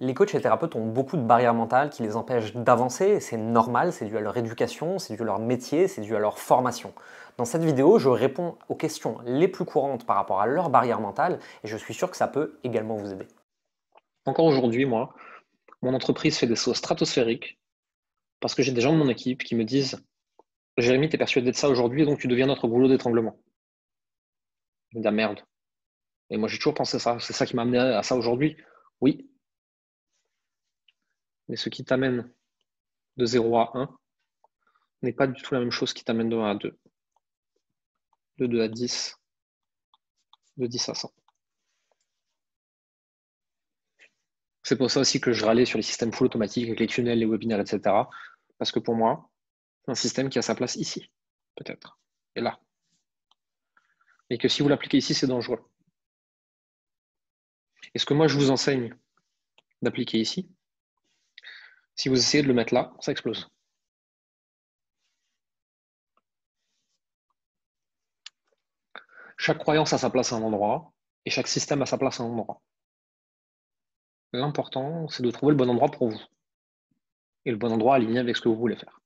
Les coachs et thérapeutes ont beaucoup de barrières mentales qui les empêchent d'avancer, et c'est normal, c'est dû à leur éducation, c'est dû à leur métier, c'est dû à leur formation. Dans cette vidéo, je réponds aux questions les plus courantes par rapport à leurs barrières mentales, et je suis sûr que ça peut également vous aider. Encore aujourd'hui, moi, mon entreprise fait des sauts stratosphériques parce que j'ai des gens de mon équipe qui me disent Jérémy, t'es persuadé de ça aujourd'hui, donc tu deviens notre goulot d'étranglement. Je me dis ah, merde. Et moi, j'ai toujours pensé ça. C'est ça qui m'a amené à ça aujourd'hui. Oui, mais ce qui t'amène de 0 à 1 n'est pas du tout la même chose qui t'amène de 1 à 2, de 2 à 10, de 10 à 100. C'est pour ça aussi que je râlais sur les systèmes full automatiques avec les tunnels, les webinaires, etc. Parce que pour moi, c'est un système qui a sa place ici, peut-être, et là. Et que si vous l'appliquez ici, c'est dangereux. Et ce que moi, je vous enseigne d'appliquer ici, si vous essayez de le mettre là, ça explose. Chaque croyance a sa place à un endroit, et chaque système a sa place à un endroit. L'important, c'est de trouver le bon endroit pour vous. Et le bon endroit aligné avec ce que vous voulez faire.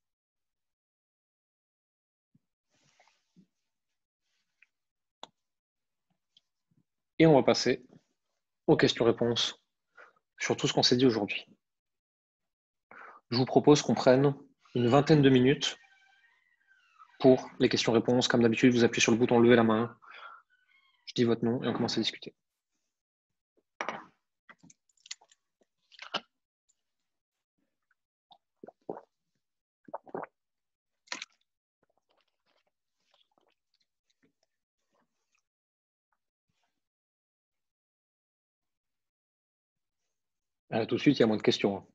Et on va passer aux questions-réponses sur tout ce qu'on s'est dit aujourd'hui. Je vous propose qu'on prenne une vingtaine de minutes pour les questions-réponses. Comme d'habitude, vous appuyez sur le bouton lever la main, je dis votre nom et on commence à discuter. Tout de suite, il y a moins de questions.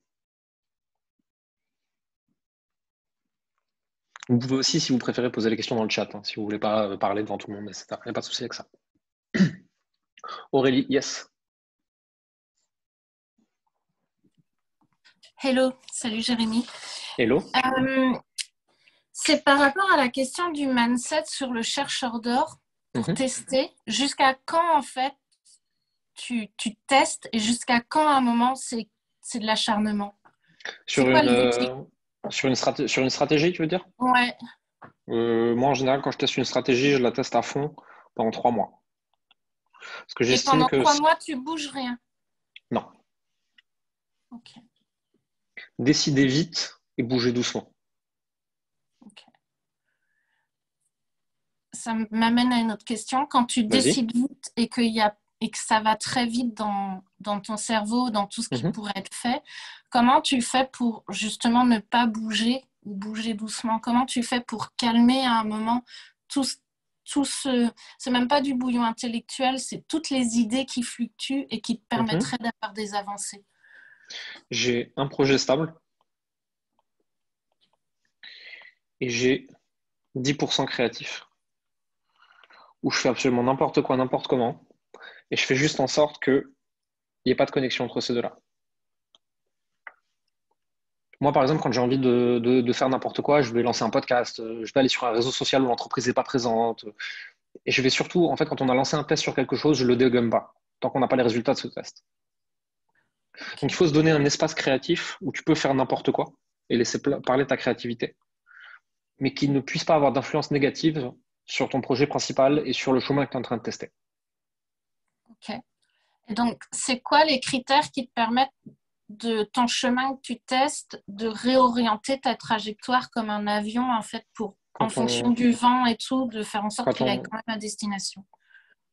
Vous pouvez aussi, si vous préférez, poser les questions dans le chat, si vous ne voulez pas parler devant tout le monde, etc. Il n'y a pas de souci avec ça. Aurélie, yes. Hello, salut Jérémy. Hello. C'est par rapport à la question du mindset sur le chercheur d'or pour tester. Jusqu'à quand en fait tu testes et jusqu'à quand à un moment c'est de l'acharnement? Sur une stratégie, tu veux dire? Ouais. Moi, en général, quand je teste une stratégie, je la teste à fond pendant 3 mois. Parce que Et j'estime pendant que... 3 mois, tu bouges rien? Non. Ok. Décidez vite et bougez doucement. Ok. Ça m'amène à une autre question. Quand tu décides vite et que ça va très vite dans ton cerveau, dans tout ce qui pourrait être fait, comment tu fais pour justement ne pas bouger ou bouger doucement? Comment tu fais pour calmer à un moment tout ce... C'est même pas du bouillon intellectuel, c'est toutes les idées qui fluctuent et qui te permettraient d'avoir des avancées. J'ai un projet stable et j'ai 10% créatif où je fais absolument n'importe quoi, n'importe comment et je fais juste en sorte qu'il n'y ait pas de connexion entre ces deux-là. Moi, par exemple, quand j'ai envie de faire n'importe quoi, je vais lancer un podcast, je vais aller sur un réseau social où l'entreprise n'est pas présente. Et je vais surtout, en fait, quand on a lancé un test sur quelque chose, je ne le dégomme pas, tant qu'on n'a pas les résultats de ce test. Donc, il faut se donner un espace créatif où tu peux faire n'importe quoi et laisser parler ta créativité, mais qui ne puisse pas avoir d'influence négative sur ton projet principal et sur le chemin que tu es en train de tester. Ok. Et donc, c'est quoi les critères qui te permettent de ton chemin que tu testes, de réorienter ta trajectoire comme un avion, en fait, en fonction du vent et tout, de faire en sorte qu'il aille quand même à destination?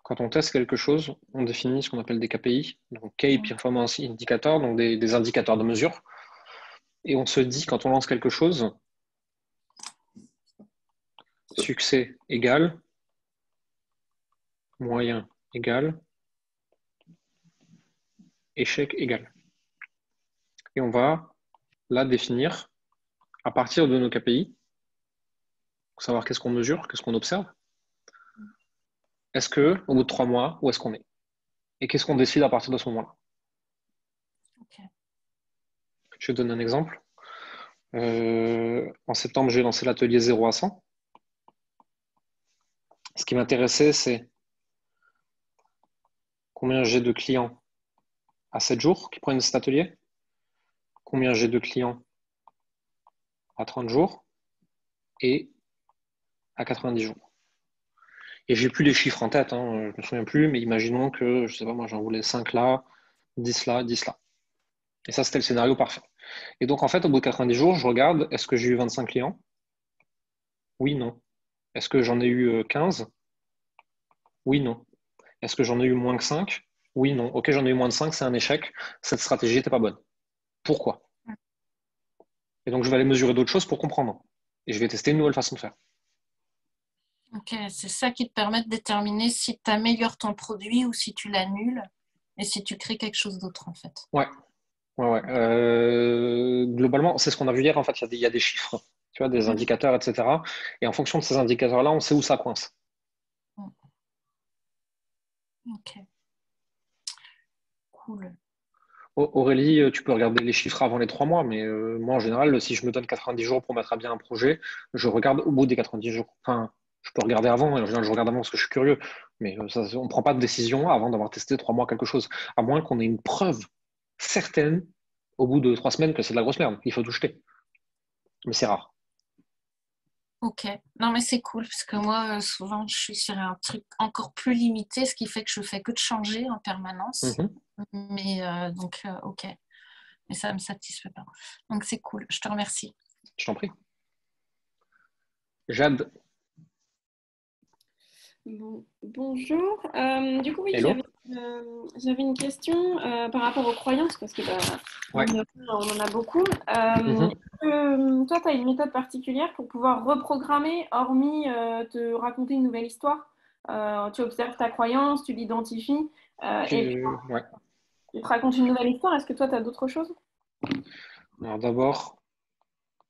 Quand on teste quelque chose, on définit ce qu'on appelle des KPI, donc Key Performance Indicator, donc des indicateurs de mesure. Et on se dit, quand on lance quelque chose, succès égal, moyen égal, échec égal. Et on va là définir à partir de nos KPI, pour savoir qu'est-ce qu'on mesure, qu'est-ce qu'on observe. Est-ce que au bout de 3 mois, où est-ce qu'on est? Et qu'est-ce qu'on décide à partir de ce moment-là? Okay. Je vais donner un exemple. En septembre, j'ai lancé l'atelier 0 à 100. Ce qui m'intéressait, c'est combien j'ai de clients à 7 jours qui prennent cet atelier? Combien j'ai de clients à 30 jours et à 90 jours? Et j'ai plus les chiffres en tête, hein, je me souviens plus, mais imaginons que, je sais pas, moi j'en voulais 5 là, 10 là, 10 là. Et ça, c'était le scénario parfait. Et donc, en fait, au bout de 90 jours, je regarde, est-ce que j'ai eu 25 clients? Oui, non. Est-ce que j'en ai eu 15? Oui, non. Est-ce que j'en ai eu moins que 5? Oui, non. Ok, j'en ai eu moins de 5, c'est un échec. Cette stratégie n'était pas bonne. Pourquoi? Et donc, je vais aller mesurer d'autres choses pour comprendre. Et je vais tester une nouvelle façon de faire. Ok, c'est ça qui te permet de déterminer si tu améliores ton produit ou si tu l'annules et si tu crées quelque chose d'autre en fait. Ouais, ouais. Globalement, c'est ce qu'on a vu hier. En fait, il y a des chiffres, tu vois, des indicateurs, etc. Et en fonction de ces indicateurs-là, on sait où ça coince. Ok. Cool. Aurélie, tu peux regarder les chiffres avant les 3 mois, mais moi, en général, si je me donne 90 jours pour mettre à bien un projet, je regarde au bout des 90 jours. Enfin, je peux regarder avant, et en général, je regarde avant parce que je suis curieux, mais on ne prend pas de décision avant d'avoir testé 3 mois quelque chose, à moins qu'on ait une preuve certaine au bout de 3 semaines que c'est de la grosse merde, il faut tout jeter. Mais c'est rare. Ok. Non, mais c'est cool parce que moi, souvent, je suis sur un truc encore plus limité, ce qui fait que je fais que de changer en permanence. Mhm. Mais donc, ok. Mais ça ne me satisfait pas. Donc, c'est cool. Je te remercie. Je t'en prie. Jade, Bonjour. Du coup, oui, hello. j'avais une question par rapport aux croyances, parce que Ouais. on en a beaucoup. Mhm. Toi, tu as une méthode particulière pour pouvoir reprogrammer, hormis te raconter une nouvelle histoire. Tu observes ta croyance, tu l'identifies, et puis Ouais. tu te racontes une nouvelle histoire. Est-ce que toi, tu as d'autres choses? Alors d'abord,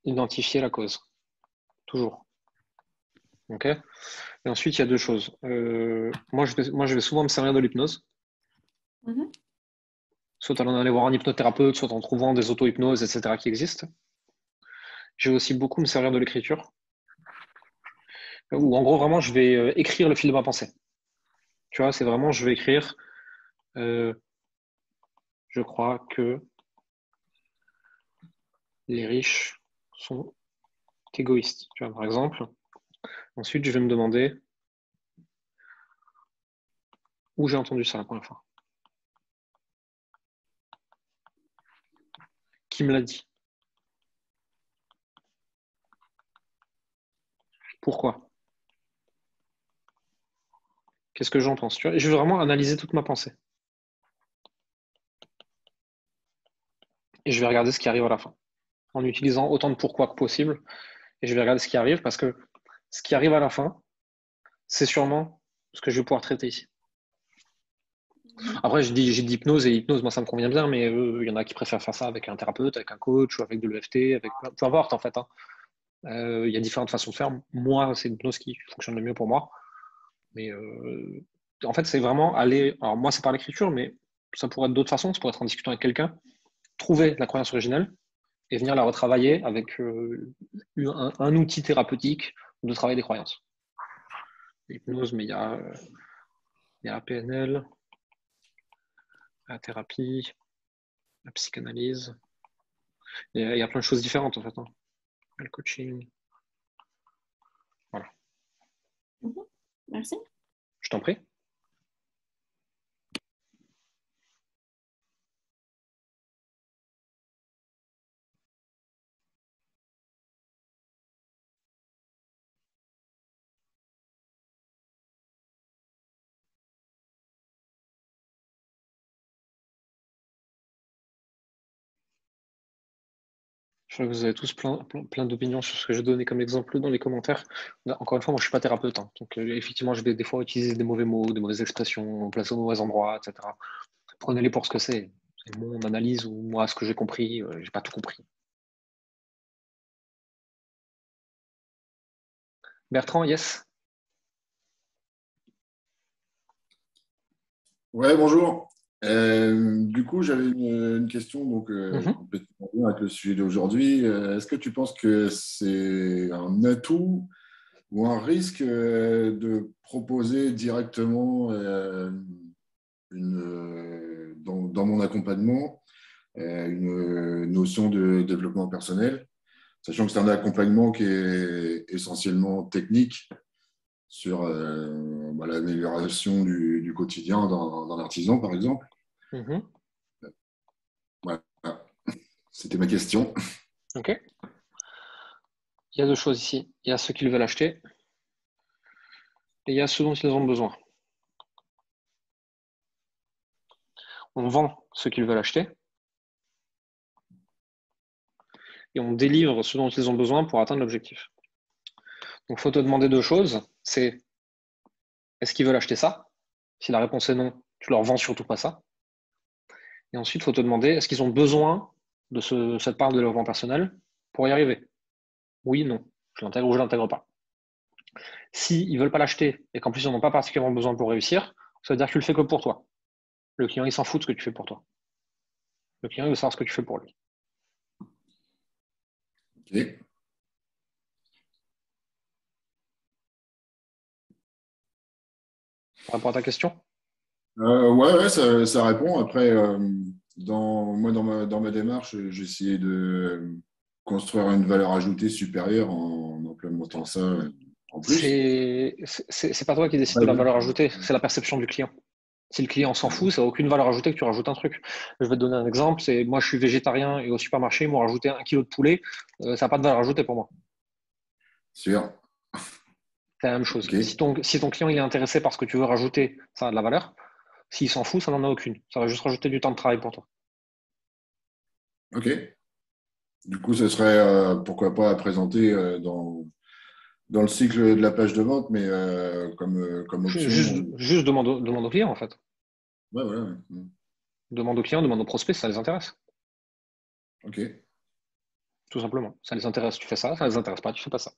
identifier la cause. Toujours. OK? Et ensuite, il y a deux choses. Moi, je vais souvent me servir de l'hypnose, Mhm. soit en aller voir un hypnothérapeute, soit en trouvant des auto-hypnoses, etc., qui existent. Je vais aussi beaucoup me servir de l'écriture, où en gros, vraiment, je vais écrire le fil de ma pensée. Tu vois, c'est vraiment, je vais écrire, euh, je crois que les riches sont égoïstes. Tu vois, par exemple. Ensuite, je vais me demander où j'ai entendu ça la première fois. Qui me l'a dit? Pourquoi? Qu'est-ce que j'en pense? Tu vois, et je vais vraiment analyser toute ma pensée. Et je vais regarder ce qui arrive à la fin, en utilisant autant de pourquoi que possible. Et je vais regarder ce qui arrive, parce que ce qui arrive à la fin, c'est sûrement ce que je vais pouvoir traiter ici. Après, j'ai dit hypnose, et hypnose, moi, ça me convient bien, mais il y en a qui préfèrent faire ça avec un thérapeute, avec un coach, ou avec de l'EFT, avec peu importe, en fait. Hein. Il y a différentes façons de faire. Moi, c'est l'hypnose qui fonctionne le mieux pour moi. Mais en fait, c'est vraiment aller. Alors, moi, c'est par l'écriture, mais ça pourrait être d'autres façons. Ça pourrait être en discutant avec quelqu'un, trouver la croyance originelle et venir la retravailler avec un outil thérapeutique de travail des croyances. L'hypnose, mais il y a la PNL, la thérapie, la psychanalyse. Il y a plein de choses différentes en fait. Hein. Le coaching. Voilà. Merci. Je t'en prie. Je vois que vous avez tous plein d'opinions sur ce que j'ai donné comme exemple dans les commentaires. Encore une fois, moi je suis pas thérapeute, hein. Donc effectivement, je vais des fois utiliser des mauvais mots, des mauvaises expressions, placer au mauvais endroit, etc. Prenez-les pour ce que c'est. C'est mon analyse ou moi ce que j'ai compris. J'ai pas tout compris. Bertrand, yes. Ouais, bonjour. Du coup, j'avais une question Mhm. complètement en lien avec le sujet d'aujourd'hui. Est-ce que tu penses que c'est un atout ou un risque de proposer directement dans mon accompagnement une notion de développement personnel, sachant que c'est un accompagnement qui est essentiellement technique sur l'amélioration du quotidien dans l'artisan, par exemple. Voilà, c'était ma question. Ok. Il y a deux choses ici. Il y a ceux qui veulent acheter et il y a ceux dont ils ont besoin. On vend ceux qui veulent acheter et on délivre ceux dont ils ont besoin pour atteindre l'objectif. Donc, il faut te demander deux choses. C'est, est-ce qu'ils veulent acheter ça? Si la réponse est non, tu leur vends surtout pas ça. Et ensuite, il faut te demander, est-ce qu'ils ont besoin de cette part de développement personnel pour y arriver? Oui, non. Je l'intègre ou je ne l'intègre pas. S'ils ne veulent pas l'acheter et qu'en plus ils n'en ont pas particulièrement besoin pour réussir, ça veut dire que tu le fais que pour toi. Le client, il s'en fout de ce que tu fais pour toi. Le client, il veut savoir ce que tu fais pour lui. Ok. Par rapport à ta question? Ouais, ça répond. Après, dans ma démarche, j'ai essayé de construire une valeur ajoutée supérieure en implémentant ça en plus. C'est pas toi qui décides de la valeur ajoutée, c'est la perception du client. Si le client s'en fout, ça n'a aucune valeur ajoutée que tu rajoutes un truc. Je vais te donner un exemple. C'est moi, je suis végétarien et au supermarché, ils m'ont rajouté 1 kilo de poulet. Ça n'a pas de valeur ajoutée pour moi. Sûr. C'est la même chose. Okay. Si ton client il est intéressé par ce que tu veux rajouter, ça a de la valeur. S'il s'en fout, ça n'en a aucune. Ça va juste rajouter du temps de travail pour toi. Ok. Du coup, ce serait pourquoi pas à présenter dans le cycle de la page de vente, mais comme option. Juste demande au client, en fait. Ouais, voilà. Ouais. Demande au client, demande aux prospects si ça les intéresse. Ok. Tout simplement. Ça les intéresse, tu fais ça. Ça les intéresse pas, tu fais pas ça.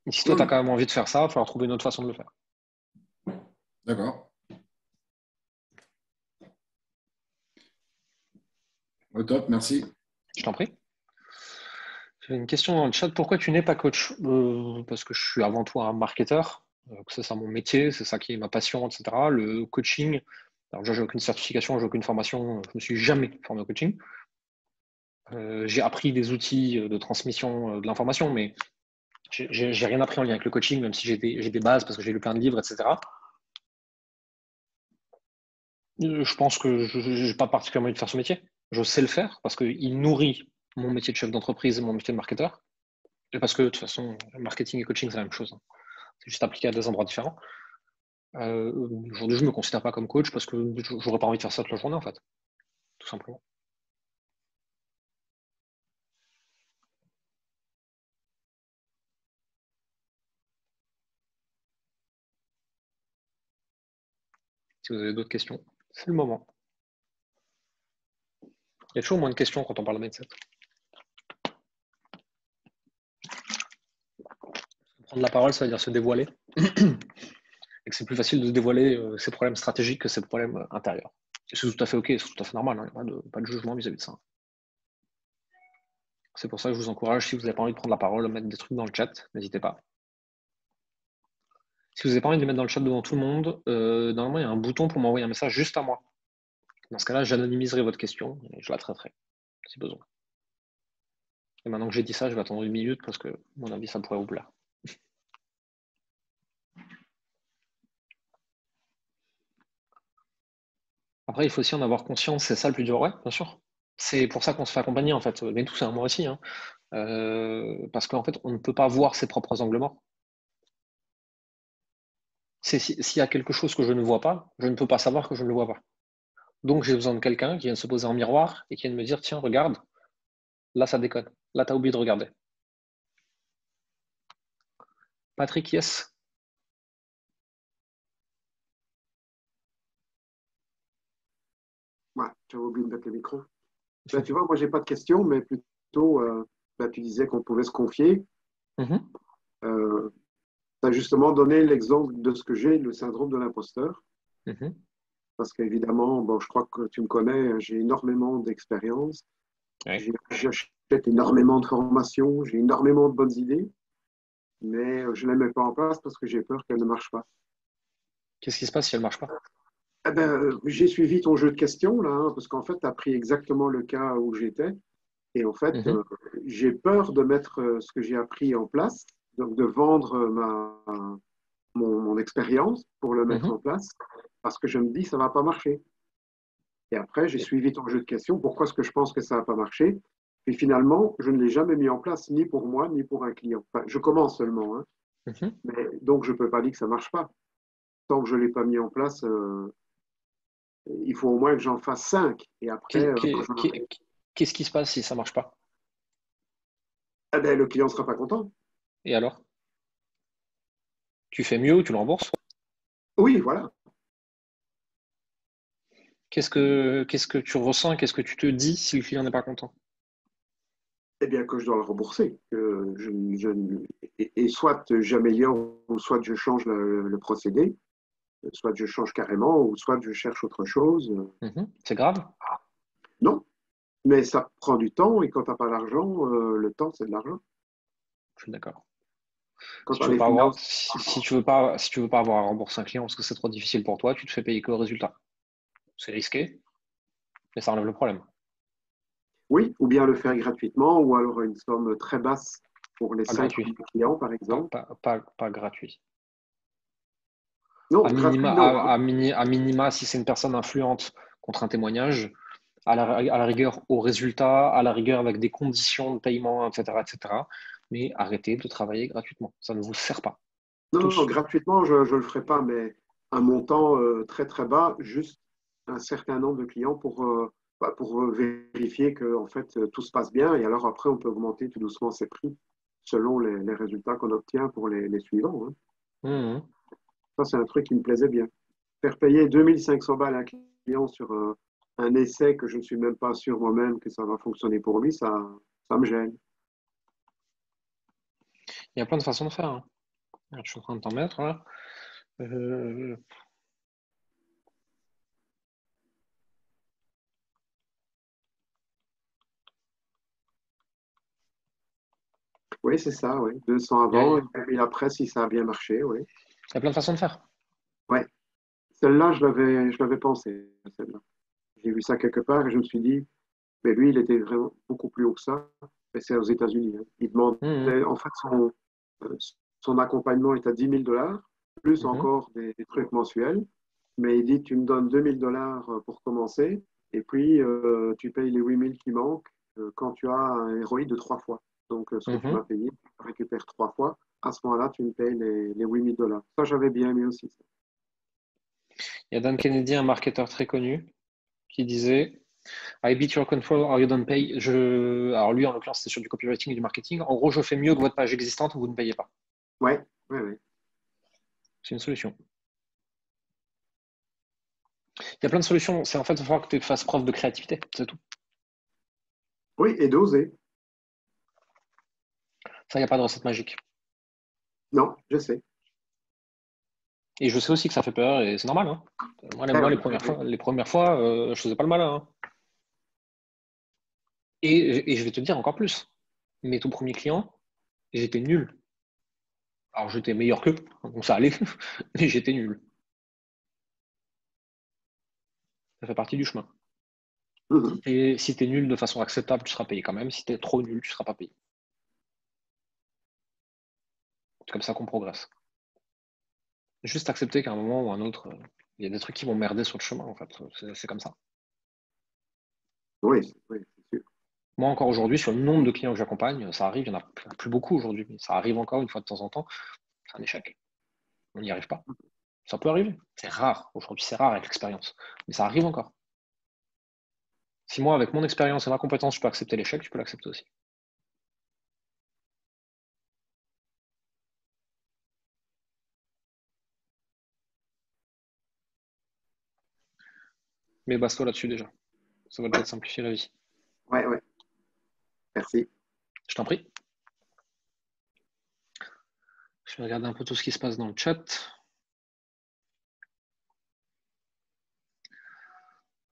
Et si toi, tu as quand même envie de faire ça, il va falloir trouver une autre façon de le faire. D'accord. Au top, merci. Je t'en prie. J'ai une question dans le chat. Pourquoi tu n'es pas coach? Parce que je suis avant tout un marketeur. C'est ça mon métier, c'est ça qui est ma passion, etc. Le coaching, alors déjà, j'ai aucune certification, j'ai aucune formation, je me suis jamais formé au coaching. J'ai appris des outils de transmission de l'information, mais j'ai rien appris en lien avec le coaching, même si j'ai des bases parce que j'ai lu plein de livres, etc. Je pense que je n'ai pas particulièrement envie de faire ce métier. Je sais le faire parce qu'il nourrit mon métier de chef d'entreprise et mon métier de marketeur. Et parce que de toute façon, marketing et coaching, c'est la même chose. C'est juste appliqué à des endroits différents. Aujourd'hui, je ne me considère pas comme coach parce que je n'aurais pas envie de faire ça toute la journée, en fait. Tout simplement. Si vous avez d'autres questions, c'est le moment. Il y a toujours moins de questions quand on parle de mindset. Prendre la parole, ça veut dire se dévoiler. Et que c'est plus facile de se dévoiler ses problèmes stratégiques que ses problèmes intérieurs. Et c'est tout à fait OK, c'est tout à fait normal. Il n'y a pas de jugement vis-à-vis de ça. C'est pour ça que je vous encourage, si vous n'avez pas envie de prendre la parole, à mettre des trucs dans le chat, n'hésitez pas. Si vous n'avez pas envie de les mettre dans le chat devant tout le monde, normalement, il y a un bouton pour m'envoyer un message juste à moi. Dans ce cas-là, j'anonymiserai votre question et je la traiterai, si besoin. Et maintenant que j'ai dit ça, je vais attendre 1 minute parce que, à mon avis, ça pourrait vous plaire. Après, il faut aussi en avoir conscience, c'est ça le plus dur, ouais, bien sûr. C'est pour ça qu'on se fait accompagner, en fait. Mais tout ça, moi aussi. Hein. Parce qu'en fait, on ne peut pas voir ses propres angles morts. S'il y a quelque chose que je ne vois pas, je ne peux pas savoir que je ne le vois pas. Donc, j'ai besoin de quelqu'un qui vient se poser en miroir et qui vient me dire, tiens, regarde, là, ça déconne. Là, tu as oublié de regarder. Patrick, yes. Ouais, j'avais oublié de mettre le micro. Ben, tu vois, moi, j'ai pas de questions, mais plutôt, tu disais qu'on pouvait se confier. Tu as justement donné l'exemple de ce que j'ai, le syndrome de l'imposteur. Parce qu'évidemment, bon, je crois que tu me connais, j'ai énormément d'expérience. Ouais. J'achète énormément de formations, j'ai énormément de bonnes idées, mais je ne les mets pas en place parce que j'ai peur qu'elles ne marchent pas. Qu'est-ce qui se passe si elles ne marchent pas? J'ai suivi ton jeu de questions, là, hein, parce qu'en fait, tu as pris exactement le cas où j'étais. Et en fait, j'ai peur de mettre ce que j'ai appris en place, donc de vendre mon expérience pour le mettre en place, parce que je me dis, ça ne va pas marcher. Et après, j'ai suivi ton jeu de questions. Pourquoi est-ce que je pense que ça n'a pas marché? Et finalement, je ne l'ai jamais mis en place, ni pour moi, ni pour un client. Enfin, je commence seulement, hein. Mais, donc, je ne peux pas dire que ça ne marche pas. Tant que je ne l'ai pas mis en place, il faut au moins que j'en fasse 5. Et après, qu'est-ce qui se passe si ça ne marche pas? Eh ben, le client ne sera pas content. Et alors? Tu fais mieux ou tu le rembourses? Oui, voilà. Qu'est-ce que tu ressens? Qu'est-ce que tu te dis si le client n'est pas content? Eh bien, que je dois le rembourser. Et soit j'améliore, ou soit je change le procédé, soit je change carrément, ou soit je cherche autre chose. C'est grave? Non, mais ça prend du temps, et quand tu n'as pas l'argent, le temps, c'est de l'argent. Je suis d'accord. Quand Si tu veux pas avoir à rembourser un client parce que c'est trop difficile pour toi, tu te fais payer que le résultat. C'est risqué, mais ça enlève le problème. Oui, ou bien le faire gratuitement, ou alors une somme très basse pour les 5 clients, par exemple. Pas gratuit. Non, à minima, si c'est une personne influente contre un témoignage, à la rigueur au résultat, à la rigueur avec des conditions de paiement, etc., etc. Mais arrêtez de travailler gratuitement. Ça ne vous sert pas. Non, gratuitement, je ne le ferai pas, mais un montant très très bas, juste un certain nombre de clients pour vérifier que en fait, tout se passe bien. Et alors après, on peut augmenter tout doucement ses prix selon les résultats qu'on obtient pour les suivants, hein. Ça, c'est un truc qui me plaisait bien. Faire payer 2500 balles à un client sur un essai que je ne suis même pas sûr moi-même que ça va fonctionner pour lui, ça me gêne. Il y a plein de façons de faire, hein. Je suis en train de t'en mettre là. Oui, c'est ça, oui. 200 avant, et 2000 après, si ça a bien marché, oui. Il y a plein de façons de faire. Oui. Celle-là, je l'avais pensé, celle-là. J'ai vu ça quelque part et je me suis dit, mais lui, il était vraiment beaucoup plus haut que ça. Et c'est aux États-Unis, hein. Il demandait, en fait, son accompagnement est à 10 000 $, plus encore des trucs mensuels. Mais il dit, tu me donnes 2 000 $ pour commencer, et puis tu payes les 8 000 qui manquent quand tu as un ROI de 3 fois. Donc, ce que tu m'as payé, tu récupères 3 fois. À ce moment-là, tu me payes les 8 000 $. Ça, j'avais bien aimé aussi. Il y a Dan Kennedy, un marketeur très connu, qui disait I beat your control or you don't pay. Alors lui, en l'occurrence, c'était sur du copywriting et du marketing. En gros, je fais mieux que votre page existante, vous ne payez pas. Ouais. C'est une solution. Il y a plein de solutions. C'est en fait, il va falloir que tu fasses preuve de créativité, c'est tout. Oui, et d'oser. Ça, il n'y a pas de recette magique. Non, je sais. Et je sais aussi que ça fait peur et c'est normal, hein. Moi, les premières fois, je faisais pas le malin, hein. Et je vais te dire encore plus. Mes tout premiers clients, j'étais nul. Alors, j'étais meilleur qu'eux, donc ça allait, mais j'étais nul. Ça fait partie du chemin. Et si tu es nul de façon acceptable, tu seras payé quand même. Si tu es trop nul, tu ne seras pas payé. C'est comme ça qu'on progresse. Juste accepter qu'à un moment ou à un autre, il y a des trucs qui vont merder sur le chemin, en fait. C'est comme ça. Oui, c'est sûr. Moi, encore aujourd'hui, sur le nombre de clients que j'accompagne, ça arrive, il n'y en a plus beaucoup aujourd'hui, mais ça arrive encore une fois de temps en temps. C'est un échec. On n'y arrive pas. Ça peut arriver. C'est rare. Aujourd'hui, c'est rare avec l'expérience. Mais ça arrive encore. Si moi, avec mon expérience et ma compétence, je peux accepter l'échec, tu peux l'accepter aussi. Mais base-toi là-dessus déjà. Ça va peut-être simplifier la vie. Ouais. Merci. Je t'en prie. Je vais regarder un peu tout ce qui se passe dans le chat.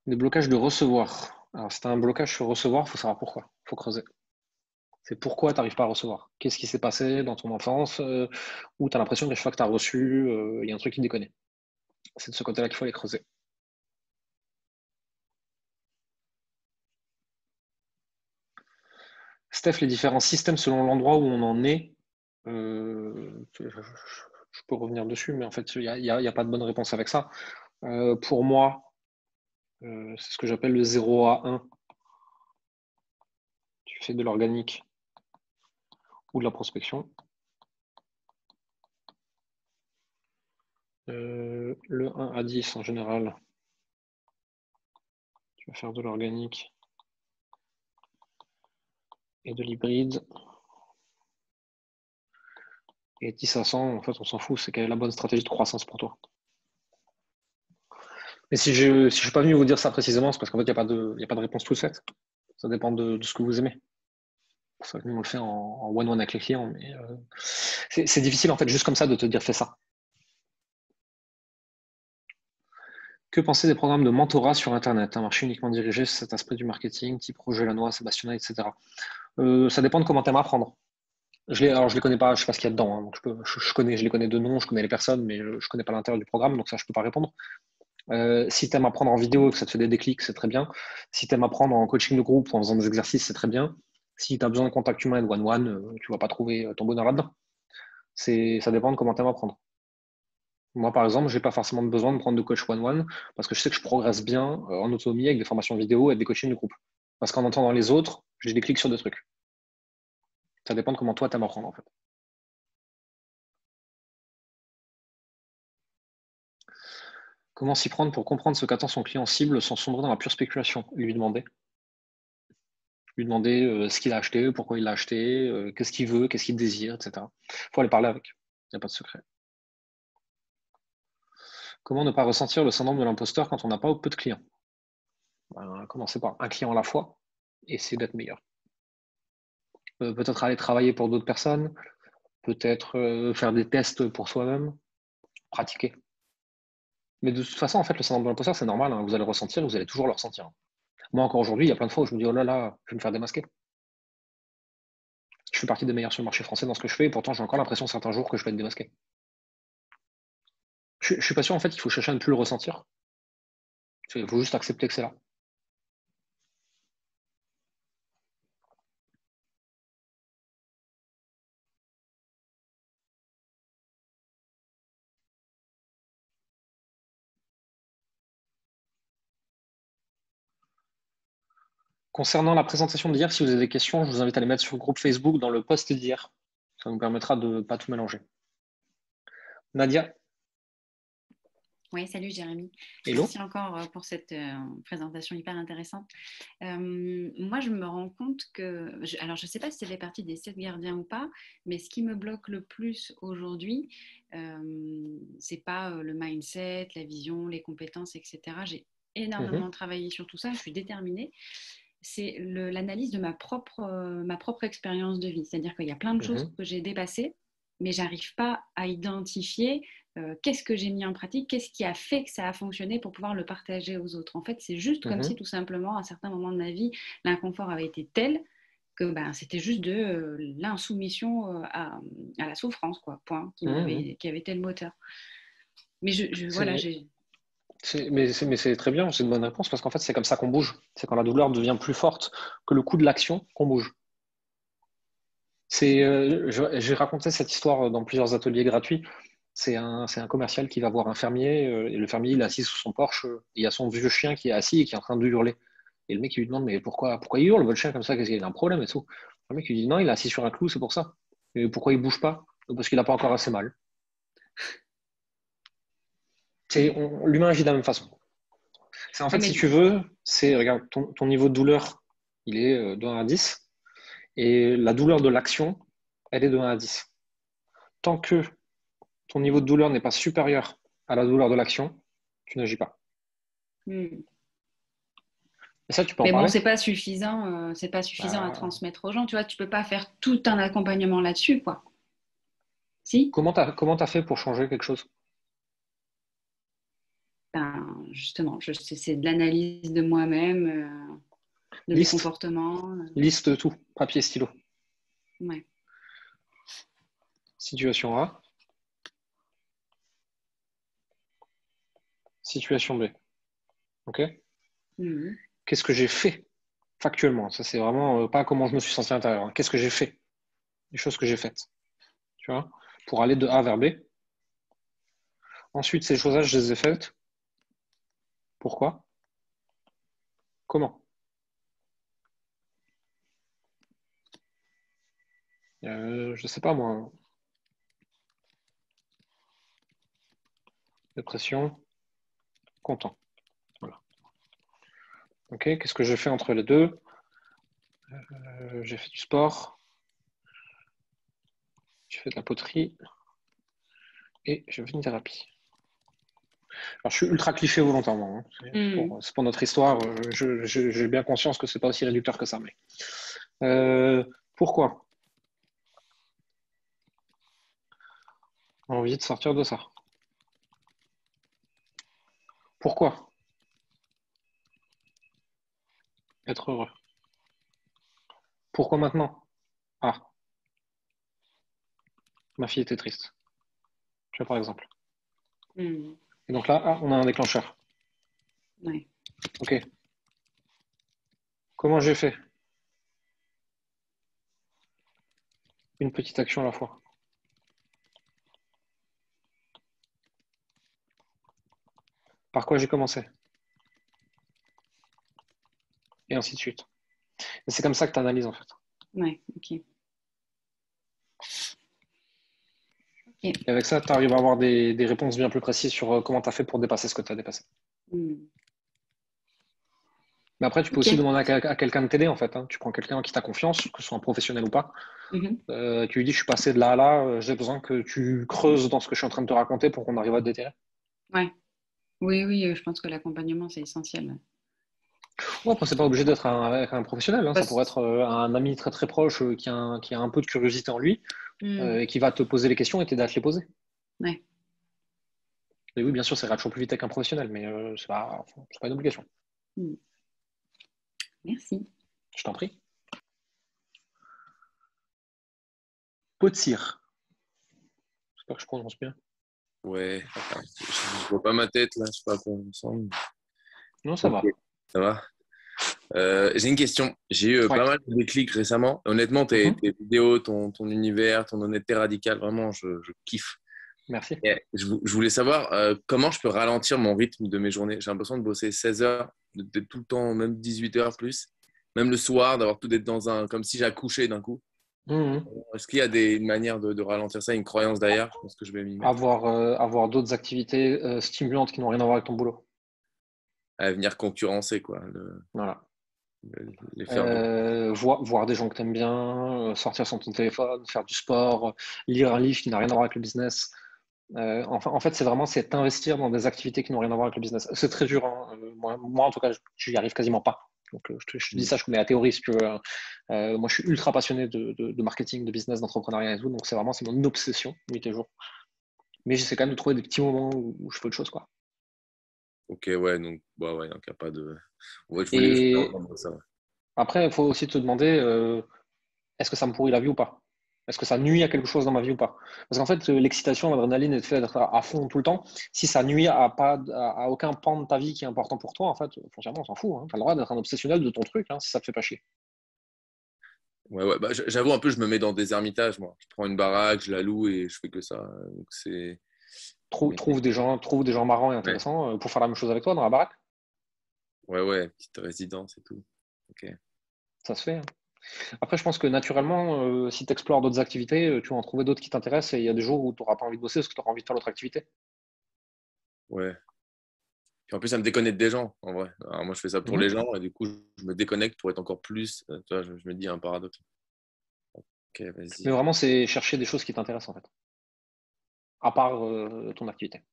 Des blocages de recevoir. Alors, si tu as un blocage sur recevoir, il faut savoir pourquoi. Il faut creuser. C'est pourquoi tu n'arrives pas à recevoir. Qu'est-ce qui s'est passé dans ton enfance où tu as l'impression que chaque fois que tu as reçu, il y a un truc qui déconne. C'est de ce côté-là qu'il faut aller creuser. Steph, les différents systèmes selon l'endroit où on en est, je peux revenir dessus, mais en fait, il n'y a pas de bonne réponse avec ça. Pour moi, c'est ce que j'appelle le 0 à 1. Tu fais de l'organique ou de la prospection. Le 1 à 10 en général, tu vas faire de l'organique et de l'hybride. Et 10 à 100, en fait, on s'en fout, c'est quelle est la bonne stratégie de croissance pour toi. Et si je ne suis pas venu vous dire ça précisément, c'est parce qu'en fait, il n'y a pas de réponse toute faite. Ça dépend de ce que vous aimez. C'est pour ça que nous, on le fait en one-one avec les clients. Mais c'est difficile, en fait, juste comme ça, de te dire fais ça. Que penser des programmes de mentorat sur Internet? Un marché uniquement dirigé sur cet aspect du marketing, type Roger Lannoy, Sébastien, etc. Ça dépend de comment tu aimes apprendre. Alors, je les connais pas, je sais pas ce qu'il y a dedans. Hein, donc je les connais de nom, je connais les personnes, mais je connais pas l'intérieur du programme, donc ça, je peux pas répondre. Si tu aimes apprendre en vidéo et que ça te fait des déclics, c'est très bien. Si tu aimes apprendre en coaching de groupe ou en faisant des exercices, c'est très bien. Si tu as besoin de contact humain et de one-one, tu vas pas trouver ton bonheur là-dedans. Ça dépend de comment tu aimes apprendre. Moi, par exemple, je n'ai pas forcément besoin de prendre de coach one-one parce que je sais que je progresse bien en autonomie avec des formations vidéo et des coachings de groupe. Parce qu'en entendant les autres, j'ai des clics sur des trucs. Ça dépend de comment toi, tu aimes apprendre, en fait. Comment s'y prendre pour comprendre ce qu'attend son client cible sans sombrer dans la pure spéculation? Lui demander ce qu'il a acheté, pourquoi il l'a acheté, qu'est-ce qu'il veut, qu'est-ce qu'il désire, etc. Il faut aller parler avec. Il n'y a pas de secret. Comment ne pas ressentir le syndrome de l'imposteur quand on n'a pas ou peu de clients? Commencez par un client à la fois et essayer d'être meilleur. Peut-être aller travailler pour d'autres personnes, peut-être faire des tests pour soi-même, pratiquer. Mais de toute façon, en fait, le syndrome de l'imposteur, c'est normal, hein, vous allez le ressentir, vous allez toujours le ressentir. Moi, encore aujourd'hui, il y a plein de fois où je me dis, oh là là, je vais me faire démasquer. Je fais partie des meilleurs sur le marché français dans ce que je fais, et pourtant j'ai encore l'impression certains jours que je vais être démasqué. Je suis pas sûr, en fait, qu'il faut chercher à ne plus le ressentir. Il faut juste accepter que c'est là. Concernant la présentation d'hier, si vous avez des questions, je vous invite à les mettre sur le groupe Facebook dans le post d'hier. Ça nous permettra de ne pas tout mélanger. Nadia? Oui, salut Jérémy. Hello. Merci encore pour cette présentation hyper intéressante. Moi, je me rends compte que, alors je ne sais pas si ça fait partie des 7 gardiens ou pas, mais ce qui me bloque le plus aujourd'hui, c'est pas le mindset, la vision, les compétences, etc. J'ai énormément travaillé sur tout ça, je suis déterminée. C'est l'analyse de ma propre expérience de vie. C'est-à-dire qu'il y a plein de choses que j'ai dépassées, mais j'arrive pas à identifier qu'est-ce que j'ai mis en pratique, qu'est-ce qui a fait que ça a fonctionné pour pouvoir le partager aux autres. En fait, c'est juste comme si tout simplement, à un certain moment de ma vie, l'inconfort avait été tel que c'était juste de l'insoumission à la souffrance, quoi, point, qui avait été le moteur. Mais voilà, j'ai... Mais c'est très bien, c'est une bonne réponse parce qu'en fait, c'est comme ça qu'on bouge. C'est quand la douleur devient plus forte que le coût de l'action qu'on bouge. J'ai raconté cette histoire dans plusieurs ateliers gratuits. C'est un commercial qui va voir un fermier et le fermier il est assis sous son porche et il y a son vieux chien qui est assis et qui est en train de hurler. Et le mec il lui demande mais pourquoi il hurle votre chien comme ça, qu'est-ce qu'il a un problème et tout. Le mec il dit non, il est assis sur un clou, c'est pour ça. Et pourquoi il bouge pas? Parce qu'il n'a pas encore assez mal. L'humain agit de la même façon. En fait, si tu veux, regarde, ton niveau de douleur, il est de 1 à 10. Et la douleur de l'action, elle est de 1 à 10. Tant que ton niveau de douleur n'est pas supérieur à la douleur de l'action, tu n'agis pas. Et ça, tu peux en parler. Mais bon, c'est pas suffisant à transmettre aux gens. Tu vois, tu peux pas faire tout un accompagnement là-dessus, quoi. Si? Comment t'as fait pour changer quelque chose? Justement, c'est de l'analyse de moi-même, de mes comportements. Liste tout, papier, stylo. Ouais. Situation A. Situation B. Ok? Qu'est-ce que j'ai fait Factuellement, ça c'est vraiment pas comment je me suis senti à l'intérieur. Hein. Qu'est-ce que j'ai fait? Les choses que j'ai faites. Tu vois, pour aller de A vers B. Ensuite, ces choses-là, je les ai faites. Pourquoi? Comment? Je sais pas moi. Dépression, content. Voilà. Ok, qu'est-ce que j'ai fait entre les deux? J'ai fait du sport. J'ai fait de la poterie. Et j'ai fait une thérapie. Alors, je suis ultra cliché volontairement. Hein. C'est pour notre histoire. J'ai bien conscience que c'est pas aussi réducteur que ça. Mais pourquoi? Envie de sortir de ça. Pourquoi? Être heureux. Pourquoi maintenant? Ah, ma fille était triste. Tu vois, par exemple. Et donc là, on a un déclencheur. Ouais. Ok. Comment j'ai fait? Une petite action à la fois. Par quoi j'ai commencé? Et ainsi de suite. Et c'est comme ça que tu analyses en fait. Ouais, ok. Et avec ça, tu arrives à avoir des réponses bien plus précises sur comment tu as fait pour dépasser ce que tu as dépassé. Mais après, tu peux aussi demander à quelqu'un de t'aider en fait. Hein. Tu prends quelqu'un qui t'a confiance, que ce soit un professionnel ou pas. Tu lui dis, je suis passé de là à là, j'ai besoin que tu creuses dans ce que je suis en train de te raconter pour qu'on arrive à te déterrer. Ouais. Oui, je pense que l'accompagnement, c'est essentiel. Bon, après, c'est pas obligé d'être un professionnel. Hein. Ça pourrait être un ami très très proche qui a un peu de curiosité en lui et qui va te poser les questions et t'aider à te les poser. Ouais. Et oui, bien sûr, ça ira toujours plus vite qu'un professionnel, mais c'est pas une obligation. Merci. Je t'en prie. Pot de cire. J'espère que je prononce bien. Ouais, je vois pas ma tête là, je sais pas à quoi on ressemble. Non, ça va. Ça va. J'ai une question. J'ai eu pas mal de déclics récemment. Honnêtement, tes vidéos, ton univers, ton honnêteté radicale, vraiment, je kiffe. Merci. Et je voulais savoir comment je peux ralentir mon rythme de mes journées. J'ai l'impression de bosser 16 heures, d'être tout le temps, même 18 heures plus. Même le soir, d'avoir tout d'être comme si j'accouchais d'un coup. Est-ce qu'il y a des manières de ralentir ça, une croyance derrière? Je pense que je vais m'y mettre. Avoir d'autres activités stimulantes qui n'ont rien à voir avec ton boulot. À venir concurrencer, quoi. Voilà. Les faire voir des gens que tu aimes bien, sortir sur ton téléphone, faire du sport, lire un livre qui n'a rien à voir avec le business. En fait, c'est t'investir dans des activités qui n'ont rien à voir avec le business. C'est très dur. Hein. Moi, en tout cas, je n'y arrive quasiment pas. Donc, je te dis ça, je connais la théorie. Si tu veux. Moi, je suis ultra passionné de marketing, de business, d'entrepreneuriat et tout. Donc, c'est mon obsession, nuit et jour. Mais j'essaie quand même de trouver des petits moments où je fais autre chose, quoi. Ok, ouais, donc, il n'y a pas de. Ouais, je Et voulais ça. après, il faut aussi te demander est-ce que ça me pourrit la vie ou pas? Est-ce que ça nuit à quelque chose dans ma vie ou pas? Parce qu'en fait, l'excitation, l'adrénaline est le fait d'être à fond tout le temps. Si ça nuit à aucun pan de ta vie qui est important pour toi, en fait, foncièrement, on s'en fout. Hein. Tu as le droit d'être un obsessionnel de ton truc si ça te fait pas chier. Ouais. Bah, j'avoue, un peu, je me mets dans des ermitages, moi. Je prends une baraque, je la loue et je fais que ça. Donc, c'est. Trouve des gens marrants et intéressants pour faire la même chose avec toi dans la baraque. Ouais, petite résidence et tout. Ok. Ça se fait. Hein. Après, je pense que naturellement, si tu explores d'autres activités, tu vas en trouver d'autres qui t'intéressent et il y a des jours où tu n'auras pas envie de bosser parce que tu auras envie de faire l'autre activité. Ouais. Et en plus, ça me déconnecte des gens, en vrai. Alors, moi, je fais ça pour les gens et du coup, je me déconnecte pour être encore plus. Tu vois, je me dis un paradoxe. Ok, vas-y. Mais vraiment, c'est chercher des choses qui t'intéressent en fait. À part ton activité.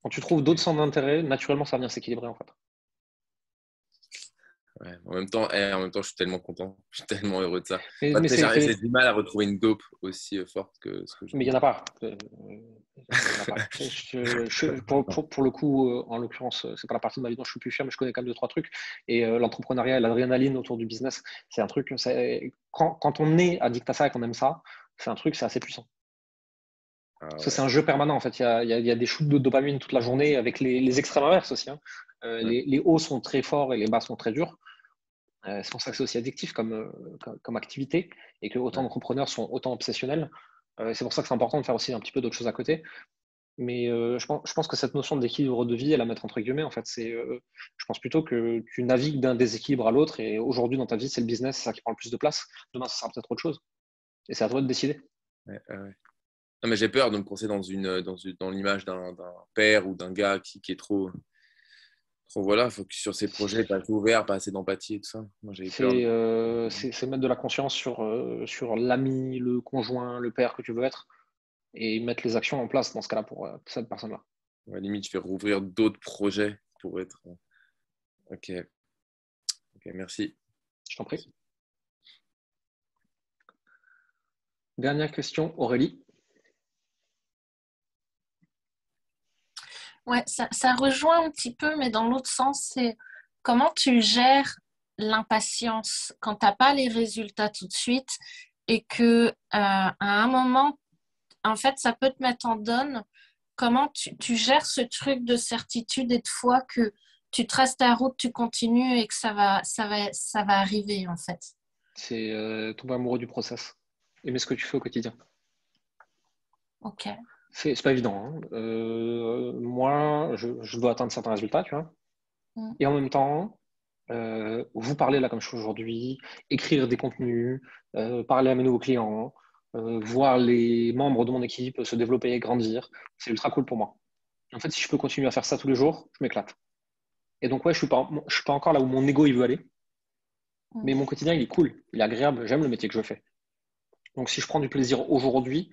Quand tu trouves d'autres centres d'intérêt, naturellement, ça vient s'équilibrer en fait. Ouais. En même temps, je suis tellement content. Je suis tellement heureux de ça. Mais j'ai du mal à retrouver une dope aussi forte que ce que je. Mais il n'y en a pas. Pour le coup, en l'occurrence, c'est pas la partie de ma vie dont je suis plus fier, mais je connais quand même 2-3 trucs. Et l'entrepreneuriat et l'adrénaline autour du business, c'est un truc. Quand on est addict à ça et qu'on aime ça, c'est un truc, c'est assez puissant. Parce que c'est un jeu permanent en fait. Il y a des shoots de dopamine toute la journée avec les extrêmes inverses aussi. Hein. Les hauts sont très forts et les bas sont très durs. C'est pour ça que c'est aussi addictif comme activité et que autant d'entrepreneurs sont autant obsessionnels. C'est pour ça que c'est important de faire aussi un petit peu d'autres choses à côté. Mais je pense que cette notion d'équilibre de vie, elle à mettre entre guillemets, en fait, je pense plutôt que tu navigues d'un déséquilibre à l'autre et aujourd'hui dans ta vie, c'est le business, c'est ça qui prend le plus de place. Demain, ça sera peut-être autre chose. Et c'est à toi de décider. Ouais. Non, mais j'ai peur de me coincer dans l'image d'un père ou d'un gars qui est trop voilà, focus sur ses projets, pas assez ouvert, pas assez d'empathie et tout ça. Moi, j'ai peur. C'est mettre de la conscience sur l'ami, le conjoint, le père que tu veux être et mettre les actions en place dans ce cas-là pour cette personne-là. Ouais, limite, je vais rouvrir d'autres projets pour être. Ok, merci. Je t'en prie. Dernière question, Aurélie. Ouais, ça rejoint un petit peu, mais dans l'autre sens, c'est comment tu gères l'impatience quand tu n'as pas les résultats tout de suite et que à un moment, en fait, ça peut te mettre en donne. Comment tu gères ce truc de certitude et de foi que tu traces ta route, tu continues et que ça va arriver, en fait? C'est tomber amoureux du process. Aimer ce que tu fais au quotidien. Ok. C'est pas évident. Hein. Moi, je dois atteindre certains résultats, tu vois. Et en même temps, vous parler là comme je fais aujourd'hui, écrire des contenus, parler à mes nouveaux clients, voir les membres de mon équipe se développer et grandir, c'est ultra cool pour moi. En fait, si je peux continuer à faire ça tous les jours, je m'éclate. Et donc, ouais, je suis pas encore là où mon ego il veut aller, mais mon quotidien il est cool, il est agréable, j'aime le métier que je fais. Donc, si je prends du plaisir aujourd'hui,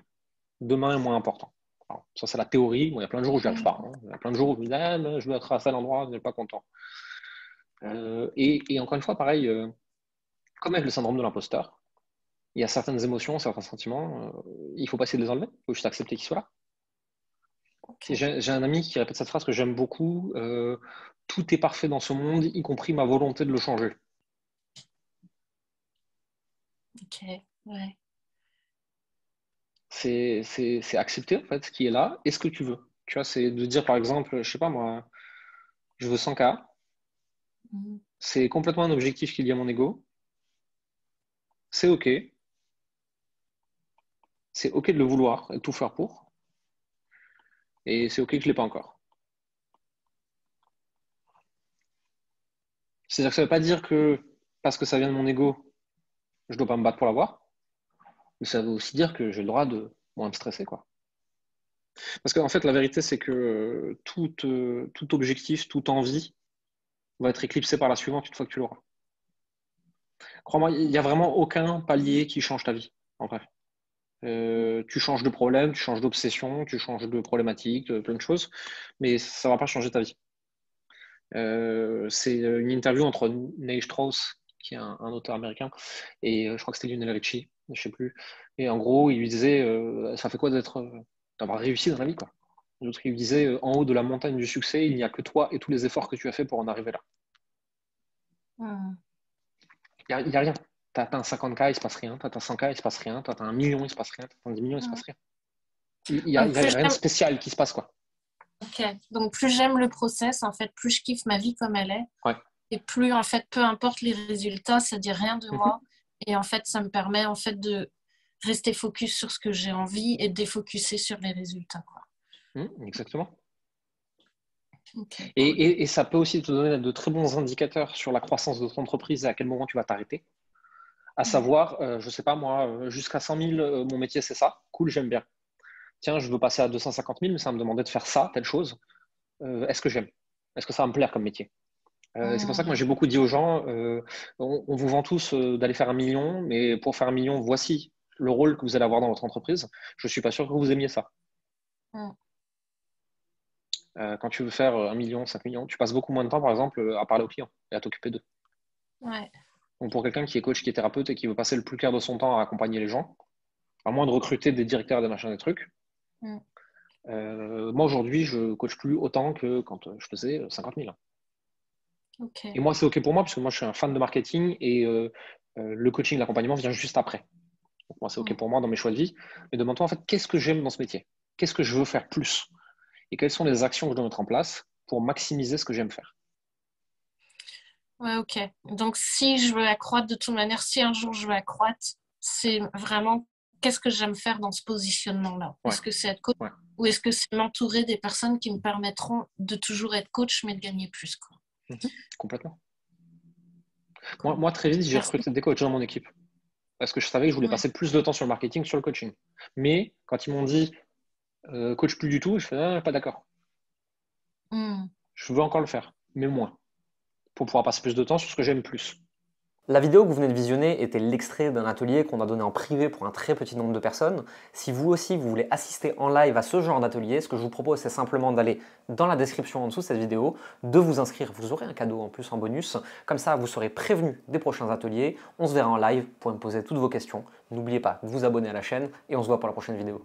demain est moins important. Alors, ça, c'est la théorie. Bon, il y a plein de jours où je n'y arrive pas. Hein. Il y a plein de jours où je me dis, je veux être à tel endroit, je n'ai pas content. Et encore une fois, pareil, comme avec le syndrome de l'imposteur, il y a certaines émotions, certains sentiments, il ne faut pas essayer de les enlever, il faut juste accepter qu'ils soient là. Okay. J'ai un ami qui répète cette phrase que j'aime beaucoup, tout est parfait dans ce monde, y compris ma volonté de le changer. Ok, ouais. C'est accepter en fait ce qui est là et ce que tu veux. Tu vois, c'est de dire par exemple, je sais pas moi, je veux 100K. C'est complètement un objectif qui est lié à mon ego. C'est OK. C'est OK de le vouloir et de tout faire pour. Et c'est OK que je ne l'ai pas encore. C'est-à-dire que ça ne veut pas dire que parce que ça vient de mon ego, je ne dois pas me battre pour l'avoir. Mais ça veut aussi dire que j'ai le droit de moins me stresser, quoi. Parce qu'en fait, la vérité, c'est que tout objectif, toute envie va être éclipsé par la suivante une fois que tu l'auras. Crois-moi, il n'y a vraiment aucun palier qui change ta vie, en vrai. Tu changes de problème, tu changes d'obsession, tu changes de problématique, plein de choses, mais ça ne va pas changer ta vie. C'est une interview entre Neil Strauss, qui est un auteur américain, et je crois que c'était Lionel Richie, je ne sais plus. Et en gros, il lui disait, ça fait quoi d'avoir réussi dans la vie, quoi. L'autre, il lui disait, en haut de la montagne du succès, il n'y a que toi et tous les efforts que tu as fait pour en arriver là. Il n'y a rien. Tu atteins 50K, il ne se passe rien. Tu atteins 100K, il ne se passe rien. Tu atteins 1 million, il ne se passe rien. Tu atteins 10 millions, il ne se passe rien. Il n'y a rien de spécial qui se passe, quoi. Ok. Donc, plus j'aime le process, en fait, plus je kiffe ma vie comme elle est. Ouais. Et plus, en fait, peu importe les résultats, ça ne dit rien de moi. Et en fait, ça me permet, en fait, de rester focus sur ce que j'ai envie et de défocuser sur les résultats, quoi. Exactement. Okay. Et ça peut aussi te donner de très bons indicateurs sur la croissance de ton entreprise et à quel moment tu vas t'arrêter. À savoir, je ne sais pas moi, jusqu'à 100 000, mon métier c'est ça, cool, j'aime bien. Tiens, je veux passer à 250 000, mais ça va me demander de faire ça, telle chose. Est-ce que j'aime? Est-ce que ça va me plaire comme métier? C'est pour ça que moi j'ai beaucoup dit aux gens, on vous vend tous d'aller faire 1 million, mais pour faire 1 million, voici le rôle que vous allez avoir dans votre entreprise. Je ne suis pas sûr que vous aimiez ça. Quand tu veux faire 1 million, 5 millions, tu passes beaucoup moins de temps, par exemple, à parler aux clients et à t'occuper d'eux. Ouais. Donc pour quelqu'un qui est coach, qui est thérapeute et qui veut passer le plus clair de son temps à accompagner les gens, à moins de recruter des directeurs, des machins, des trucs, moi aujourd'hui, je coach plus autant que quand je faisais 50 000. Okay. Et moi, c'est OK pour moi, parce que moi, je suis un fan de marketing et le coaching, l'accompagnement vient juste après. Donc moi, c'est OK pour moi dans mes choix de vie. Mais demande-toi, en fait, qu'est-ce que j'aime dans ce métier? Qu'est-ce que je veux faire plus? Et quelles sont les actions que je dois mettre en place pour maximiser ce que j'aime faire? Ouais, ok. Donc, si je veux accroître, de toute manière, si un jour je veux accroître, c'est vraiment qu'est-ce que j'aime faire dans ce positionnement-là. Ouais. Est-ce que c'est être coach ou est-ce que c'est m'entourer des personnes qui me permettront de toujours être coach, mais de gagner plus, quoi. Complètement. Moi, très vite, j'ai recruté des coachs dans mon équipe. Parce que je savais que je voulais passer plus de temps sur le marketing que sur le coaching. Mais quand ils m'ont dit coach plus du tout, je fais pas d'accord. Je veux encore le faire, mais moins. Pour pouvoir passer plus de temps sur ce que j'aime plus. La vidéo que vous venez de visionner était l'extrait d'un atelier qu'on a donné en privé pour un très petit nombre de personnes. Si vous aussi vous voulez assister en live à ce genre d'atelier, ce que je vous propose c'est simplement d'aller dans la description en dessous de cette vidéo, de vous inscrire, vous aurez un cadeau en plus en bonus, comme ça vous serez prévenu des prochains ateliers, on se verra en live pour me poser toutes vos questions. N'oubliez pas de vous abonner à la chaîne et on se voit pour la prochaine vidéo.